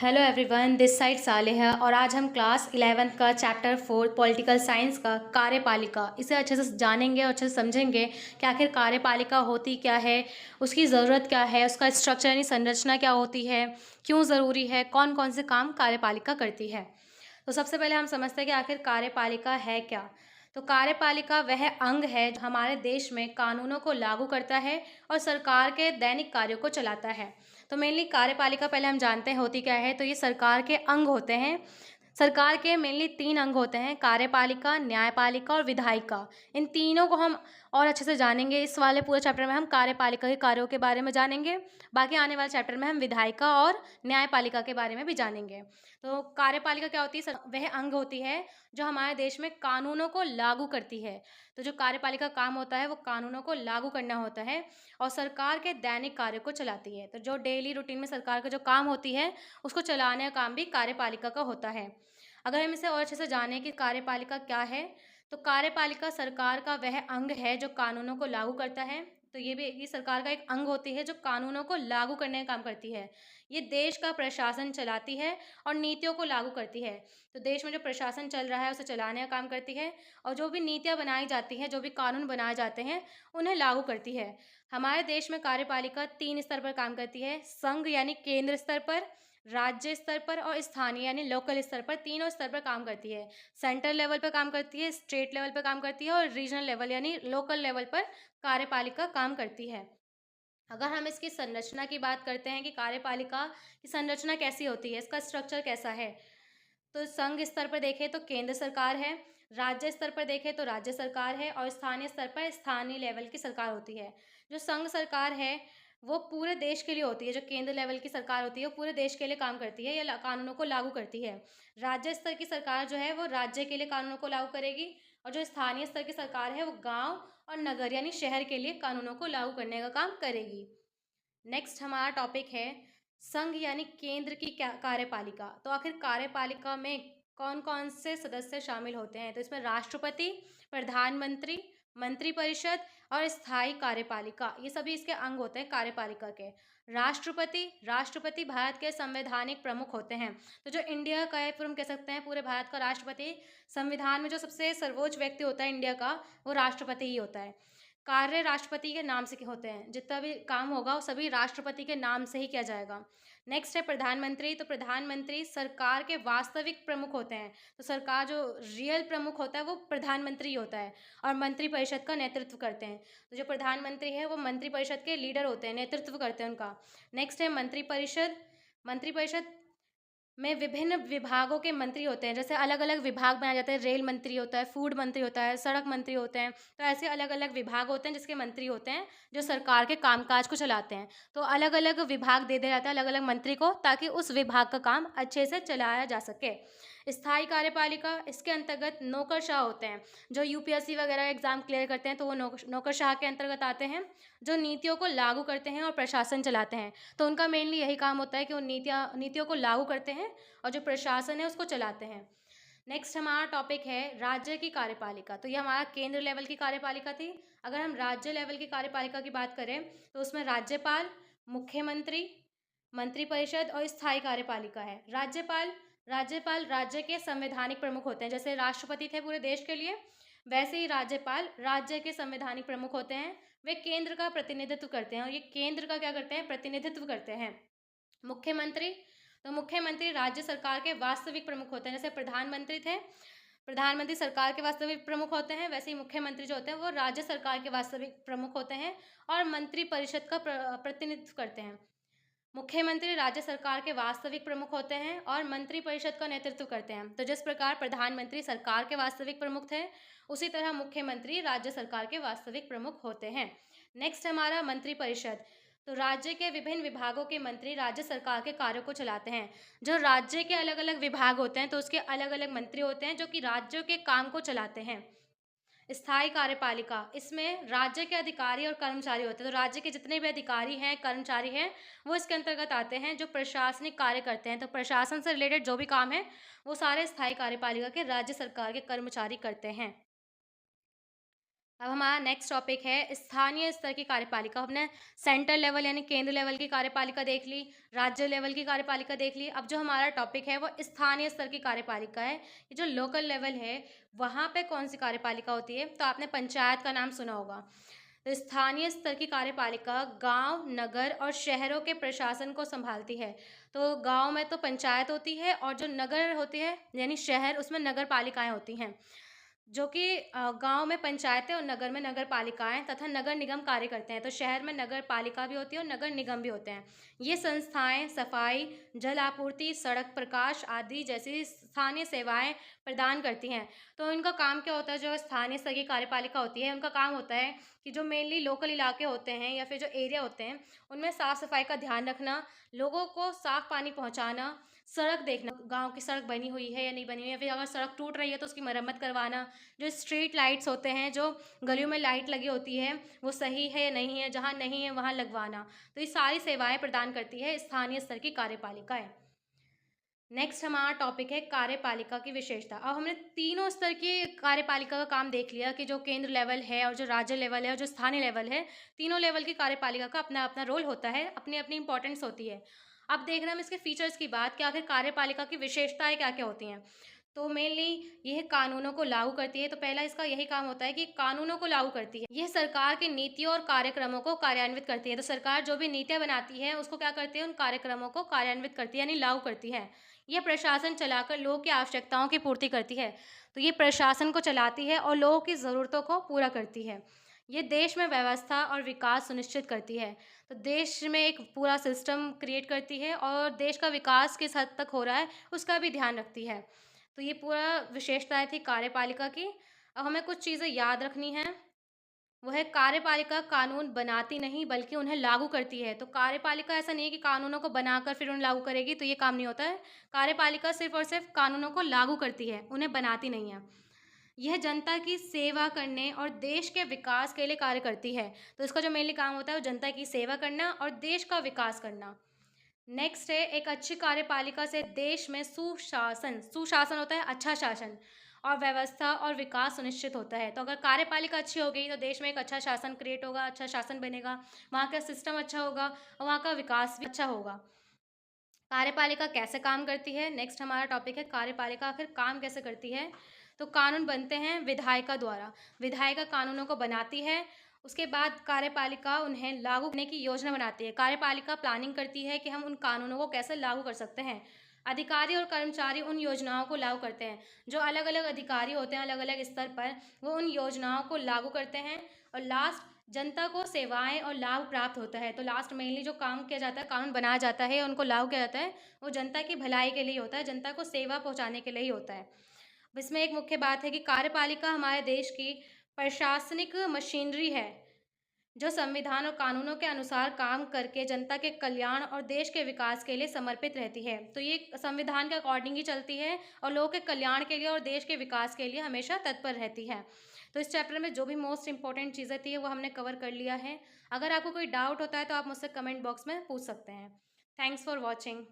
Hello everyone, this side Saleh है और आज हम क्लास 11th का चैप्टर 4 पॉलिटिकल साइंस का कार्यपालिका इसे अच्छे से जानेंगे और अच्छे से समझेंगे कि आखिर कार्यपालिका होती क्या है, उसकी ज़रूरत क्या है, उसका स्ट्रक्चर यानी संरचना क्या होती है, क्यों ज़रूरी है, कौन कौन से काम कार्यपालिका करती है। तो सबसे पहले हम समझते हैं कि आखिर कार्यपालिका है क्या। तो कार्यपालिका वह अंग है जो हमारे देश में कानूनों को लागू करता है और सरकार के दैनिक कार्यों को चलाता है। तो मेनली कार्यपालिका पहले हम जानते हैं होती क्या है। तो ये सरकार के अंग होते हैं। सरकार के मेनली 3 अंग होते हैं: कार्यपालिका, न्यायपालिका और विधायिका। इन तीनों को हम और अच्छे से जानेंगे। इस वाले पूरे चैप्टर में हम कार्यपालिका के कार्यों के बारे में जानेंगे। बाकी आने वाले चैप्टर में हम विधायिका और न्यायपालिका के बारे में भी जानेंगे। तो कार्यपालिका क्या होती है? वह अंग होती है जो हमारे देश में कानूनों को लागू करती है। तो जो कार्यपालिका का काम होता है वो कानूनों को लागू करना होता है और सरकार के दैनिक कार्य को चलाती है। तो जो डेली रूटीन में सरकार का जो काम होती है उसको चलाने का काम भी कार्यपालिका का होता है। अगर हम इसे और अच्छे से जानें कि कार्यपालिका क्या है, तो कार्यपालिका सरकार का वह अंग है जो कानूनों को लागू करता है। तो ये सरकार का एक अंग होती है जो कानूनों को लागू करने का काम करती है। ये देश का प्रशासन चलाती है और नीतियों को लागू करती है। तो देश में जो प्रशासन चल रहा है उसे चलाने का काम करती है और जो भी नीतियाँ बनाई जाती हैं, जो भी कानून बनाए जाते हैं, उन्हें लागू करती है। हमारे देश में कार्यपालिका 3 स्तर पर काम करती है: संघ यानी केंद्र स्तर पर, राज्य स्तर पर और स्थानीय यानी लोकल स्तर पर। तीनों स्तर पर काम करती है। सेंट्रल लेवल पर काम करती है, स्टेट लेवल पर काम करती है और रीजनल लेवल यानी लोकल लेवल पर कार्यपालिका काम करती है। अगर हम इसकी संरचना की बात करते हैं कि कार्यपालिका की संरचना कैसी होती है, इसका स्ट्रक्चर कैसा है, तो संघ स्तर पर देखें तो केंद्र सरकार है, राज्य स्तर पर देखें तो राज्य सरकार है और स्थानीय स्तर पर स्थानीय लेवल की सरकार होती है। जो संघ सरकार है वो पूरे देश के लिए होती है। जो केंद्र लेवल की सरकार होती है वो पूरे देश के लिए काम करती है या कानूनों को लागू करती है। राज्य स्तर की सरकार जो है वो राज्य के लिए कानूनों को लागू करेगी और जो स्थानीय स्तर की सरकार है वो गांव और नगर यानी शहर के लिए कानूनों को लागू करने का काम करेगी। नेक्स्ट हमारा टॉपिक है संघ यानी केंद्र की कार्यपालिका। तो आखिर कार्यपालिका में कौन कौन से सदस्य शामिल होते हैं? तो इसमें राष्ट्रपति, प्रधानमंत्री, मंत्रिपरिषद और स्थायी कार्यपालिका, ये सभी इसके अंग होते हैं कार्यपालिका के। राष्ट्रपति भारत के संवैधानिक प्रमुख होते हैं। तो जो इंडिया का है, फिर हम कह सकते हैं पूरे भारत का राष्ट्रपति, संविधान में जो सबसे सर्वोच्च व्यक्ति होता है इंडिया का, वो राष्ट्रपति ही होता है। कार्य राष्ट्रपति के नाम से होते हैं। जितना भी काम होगा वो सभी राष्ट्रपति के नाम से ही किया जाएगा। नेक्स्ट है प्रधानमंत्री। तो प्रधानमंत्री सरकार के वास्तविक प्रमुख होते हैं। तो सरकार जो रियल प्रमुख होता है वो प्रधानमंत्री होता है और मंत्रिपरिषद का नेतृत्व करते हैं। तो जो प्रधानमंत्री है वो मंत्रिपरिषद के लीडर होते हैं, नेतृत्व करते हैं उनका। नेक्स्ट है मंत्रिपरिषद। मंत्रिपरिषद में विभिन्न विभागों के मंत्री होते हैं। जैसे अलग अलग विभाग बनाए जाते हैं। रेल मंत्री होता है, फूड मंत्री होता है, सड़क मंत्री होते हैं। तो ऐसे अलग अलग विभाग होते हैं जिसके मंत्री होते हैं जो सरकार के कामकाज को चलाते हैं। तो अलग अलग विभाग दे दिया जाता है अलग अलग मंत्री को, ताकि उस विभाग का काम अच्छे से चलाया जा सके। स्थायी कार्यपालिका, इसके अंतर्गत नौकरशाह होते हैं। जो यूपीएससी वगैरह एग्जाम क्लियर करते हैं तो वो नौकरशाह के अंतर्गत आते हैं, जो नीतियों को लागू करते हैं और प्रशासन चलाते हैं। तो उनका मेनली यही काम होता है कि वो नीतियों को लागू करते हैं और जो प्रशासन है उसको चलाते हैं। नेक्स्ट हमारा टॉपिक है राज्य की कार्यपालिका। तो ये हमारा केंद्र लेवल की कार्यपालिका थी। अगर हम राज्य लेवल की कार्यपालिका की बात करें तो उसमें राज्यपाल, मुख्यमंत्री, मंत्रिपरिषद और स्थायी कार्यपालिका है। राज्यपाल राज्य के संवैधानिक प्रमुख होते हैं। जैसे राष्ट्रपति थे पूरे देश के लिए, वैसे ही राज्यपाल राज्य के संवैधानिक प्रमुख होते हैं। वे केंद्र का प्रतिनिधित्व करते हैं और ये केंद्र का क्या करते हैं? प्रतिनिधित्व करते हैं। मुख्यमंत्री, तो मुख्यमंत्री राज्य सरकार के वास्तविक प्रमुख होते हैं। जैसे प्रधानमंत्री थे, प्रधानमंत्री सरकार के वास्तविक प्रमुख होते हैं, वैसे ही मुख्यमंत्री जो होते हैं वो राज्य सरकार के वास्तविक प्रमुख होते हैं और मंत्रिपरिषद का प्रतिनिधित्व करते हैं। मुख्यमंत्री राज्य सरकार के वास्तविक प्रमुख होते हैं और मंत्रिपरिषद का नेतृत्व करते हैं। तो जिस प्रकार प्रधानमंत्री सरकार के वास्तविक प्रमुख थे, उसी तरह मुख्यमंत्री राज्य सरकार के वास्तविक प्रमुख होते हैं। नेक्स्ट हमारा मंत्रिपरिषद। तो राज्य के विभिन्न विभागों के मंत्री राज्य सरकार के कार्यों को चलाते हैं। जो राज्य के अलग अलग विभाग होते हैं तो उसके अलग अलग मंत्री होते हैं जो कि राज्यों के काम को चलाते हैं। स्थायी कार्यपालिका, इसमें राज्य के अधिकारी और कर्मचारी होते हैं। तो राज्य के जितने भी अधिकारी हैं, कर्मचारी हैं, वो इसके अंतर्गत आते हैं जो प्रशासनिक कार्य करते हैं। तो प्रशासन से रिलेटेड जो भी काम है वो सारे स्थायी कार्यपालिका के राज्य सरकार के कर्मचारी करते हैं। अब हमारा नेक्स्ट टॉपिक है स्थानीय स्तर की कार्यपालिका। हमने सेंटर लेवल यानी केंद्र लेवल की कार्यपालिका देख ली, राज्य लेवल की कार्यपालिका देख ली। अब जो हमारा टॉपिक है वो स्थानीय स्तर की कार्यपालिका है। ये जो लोकल लेवल है वहाँ पे कौन सी कार्यपालिका होती है? तो आपने पंचायत का नाम सुना होगा। तो स्थानीय स्तर की कार्यपालिका गांव, नगर और शहरों के प्रशासन को संभालती है। तो गांव में तो पंचायत होती है और जो नगर होती है यानी शहर, उसमें नगर पालिकाएं होती हैं। जो कि गाँव में पंचायतें और नगर में नगर पालिकाएँ तथा नगर निगम कार्य करते हैं। तो शहर में नगर पालिका भी होती है और नगर निगम भी होते हैं। ये संस्थाएँ सफाई, जल आपूर्ति, सड़क प्रकाश आदि जैसी स्थानीय सेवाएँ प्रदान करती हैं। तो इनका काम क्या होता है? जो स्थानीय स्तर की कार्यपालिका होती है, उनका काम होता है कि जो मेनली लोकल इलाके होते हैं या फिर जो एरिया होते हैं, उनमें साफ-सफाई का ध्यान रखना, लोगों को साफ पानी पहुँचाना, सड़क देखना, गाँव की सड़क बनी हुई है या नहीं बनी हुई है, या फिर अगर सड़क टूट रही है तो उसकी मरम्मत करवाना। जो स्ट्रीट लाइट्स होते हैं, जो गलियों में लाइट लगी होती है, वो सही है या नहीं है, जहाँ नहीं है वहाँ लगवाना। तो ये सारी सेवाएँ प्रदान करती है स्थानीय स्तर की कार्यपालिकाएँ। नेक्स्ट हमारा टॉपिक है कार्यपालिका की विशेषता। अब हमने तीनों स्तर की कार्यपालिका का काम देख लिया कि जो केंद्र लेवल है और जो राज्य लेवल है और जो स्थानीय लेवल है, तीनों लेवल की कार्यपालिका का अपना-अपना रोल होता है, अपनी-अपनी इम्पोर्टेंस होती है। अब देख रहे हैं हम इसके फीचर्स की बात कि आखिर कार्यपालिका की विशेषताएँ क्या-क्या होती हैं। तो मेनली यह कानूनों को लागू करती है। तो पहला इसका यही काम होता है कि कानूनों को लागू करती है। यह सरकार की नीतियों और कार्यक्रमों को कार्यान्वित करती है। तो सरकार जो भी नीतियाँ बनाती है उसको क्या करती है? उन कार्यक्रमों को कार्यान्वित करती है यानी लागू करती है। यह प्रशासन चलाकर लोगों की आवश्यकताओं की पूर्ति करती है। तो ये प्रशासन को चलाती है और लोगों की ज़रूरतों को पूरा करती है। ये देश में व्यवस्था और विकास सुनिश्चित करती है। तो देश में एक पूरा सिस्टम क्रिएट करती है और देश का विकास किस हद तक हो रहा है उसका भी ध्यान रखती है। तो ये पूरा विशेषताएँ थी कार्यपालिका की। अब हमें कुछ चीज़ें याद रखनी हैं। वो है कार्यपालिका कानून बनाती नहीं बल्कि उन्हें लागू करती है। तो कार्यपालिका ऐसा नहीं है कि कानूनों को बनाकर फिर उन्हें लागू करेगी, तो ये काम नहीं होता है। कार्यपालिका सिर्फ़ और सिर्फ़ कानूनों को लागू करती है, उन्हें बनाती नहीं है। यह जनता की सेवा करने और देश के विकास के लिए कार्य करती है। तो इसका जो मेनली काम होता है वो जनता की सेवा करना और देश का विकास करना। नेक्स्ट है एक अच्छी कार्यपालिका से देश में सुशासन, सुशासन होता है अच्छा शासन, और व्यवस्था और विकास सुनिश्चित होता है। तो अगर कार्यपालिका अच्छी हो गई तो देश में एक अच्छा शासन क्रिएट होगा, अच्छा शासन बनेगा, वहाँ का सिस्टम अच्छा होगा और वहाँ का विकास भी अच्छा होगा। कार्यपालिका कैसे काम करती है? नेक्स्ट हमारा टॉपिक है कार्यपालिका आखिर काम कैसे करती है? तो कानून बनते हैं विधायिका द्वारा। विधायिका कानूनों को बनाती है, उसके बाद कार्यपालिका उन्हें लागू करने की योजना बनाती है। कार्यपालिका प्लानिंग करती है कि हम उन कानूनों को कैसे लागू कर सकते हैं। अधिकारी और कर्मचारी उन योजनाओं को लागू करते हैं। जो अलग-अलग अधिकारी होते हैं अलग-अलग स्तर पर, वो उन योजनाओं को लागू करते हैं और लास्ट जनता को सेवाएँ और लाभ प्राप्त होता है। तो लास्ट मेनली जो काम किया जाता है, कानून बनाया जाता है, उनको लागू किया जाता है, वो जनता की भलाई के लिए होता है, जनता को सेवा पहुँचाने के लिए ही होता है। अब इसमें एक मुख्य बात है कि कार्यपालिका हमारे देश की प्रशासनिक मशीनरी है, जो संविधान और कानूनों के अनुसार काम करके जनता के कल्याण और देश के विकास के लिए समर्पित रहती है। तो ये संविधान के अकॉर्डिंग ही चलती है और लोगों के कल्याण के लिए और देश के विकास के लिए हमेशा तत्पर रहती है। तो इस चैप्टर में जो भी मोस्ट इंपॉर्टेंट चीज़ें थी वो हमने कवर कर लिया है। अगर आपको कोई डाउट होता है तो आप मुझसे कमेंट बॉक्स में पूछ सकते हैं। Thanks for watching.